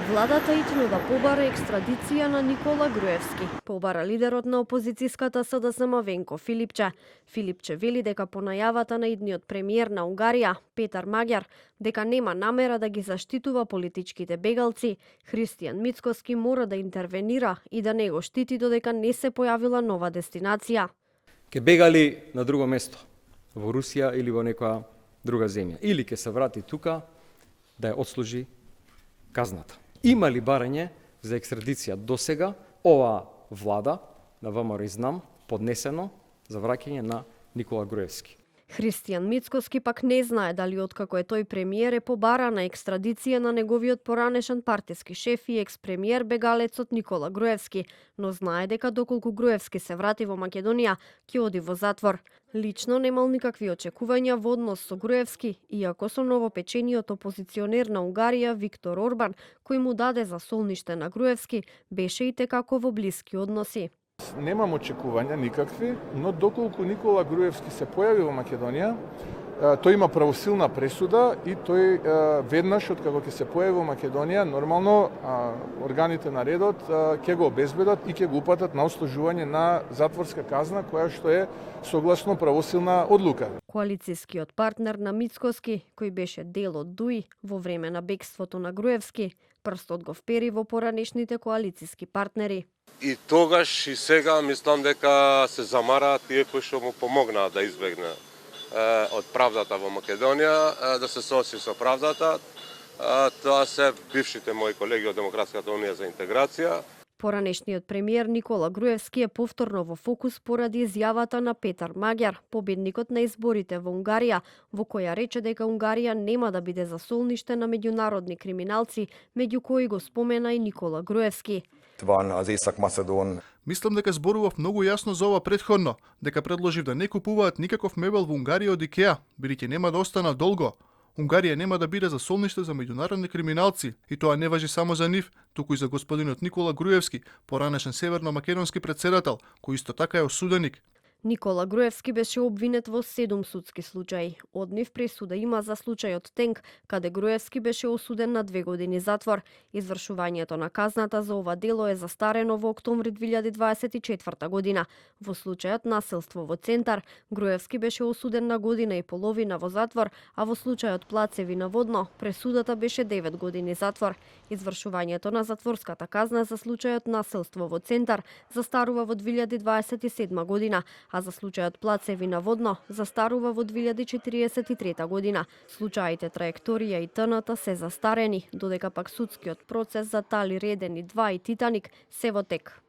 Владата итнува побара екстрадиција на Никола Груевски. Побара лидерот на опозицијската СДСМ Венко Филипче. Филипче вели дека по најавата на идниот премиер на Унгарија, Петар Маѓар, дека нема намера да ги заштитува политичките бегалци, Христијан Мицкоски мора да интервенира и да не го штити додека не се појавила нова дестинација. Ке бегали на друго место, во Русија или во некоја друга земја, или ке се врати тука да ја отслужи казната. Има ли барање за екстрадиција до сега оваа влада на ВМРО знам поднесено за враќање на Никола Груевски? Христијан Мицкоски пак не знае дали откако е тој премиер е побара на екстрадиција на неговиот поранешен партиски шеф и екс-премиер бегалецот Никола Груевски, но знае дека доколку Груевски се врати во Македонија, ќе оди во затвор. Лично немал никакви очекувања во однос со Груевски, иако со новопечениот опозиционер на Унгарија Виктор Орбан, кој му даде за солниште на Груевски, беше и текако во блиски односи. Немам очекувања никакви, но доколку Никола Груевски се појави во Македонија, тој има правосилна пресуда и тој веднаш од како ќе се појави во Македонија, нормално органите на редот ќе го обезбедат и ќе го упатат на отслужување на затворска казна која што е согласно правосилна одлука. Коалицијскиот партнер на Мицкоски, кој беше дел од ДУИ во време на бегството на Груевски, прстот го впери во поранешните коалицијски партнери. И тогаш и сега мислам дека се замараат тие кои што му помогнаа да избегне од правдата во Македонија, да се соочи со правдата. Тоа се бившите мои колеги од Демократската унија за интеграција. Поранешниот премиер Никола Груевски е повторно во фокус поради изјавата на Петар Маѓар, победникот на изборите во Унгарија, во која рече дека Унгарија нема да биде засолниште на меѓународни криминалци, меѓу кои го спомена и Никола Груевски. Мислам дека зборував многу јасно за ова претходно, дека предложив да не купуваат никаков мебел во Унгарија од Икеа, бидејќи нема да останат долго. Унгарија нема да биде засолниште за меѓународни криминалци, и тоа не важи само за нив, туку и за господинот Никола Груевски, поранешен северно-македонски претседател, кој исто така е осуденик. Никола Груевски беше обвинет во 7 судски случаи. Од нив пресуда има за случајот Тенк, каде Груевски беше осуден на 2 години затвор. Извршувањето на казната за ова дело е застарено во октомври 2024 година. Во случајот насилство во Центар, Груевски беше осуден на година и половина во затвор, а во случајот Плацеви на Водно, пресудата беше 9 години затвор. Извршувањето на затворската казна за случајот насилство во Центар застарува во 2027 година, а за случајот Плацеви на Водно застарува во 2043 година. Случаите Траекторија и ТНТ се застарени, додека пак судскиот процес за Тали Реден и 2 и Титаник се во тек.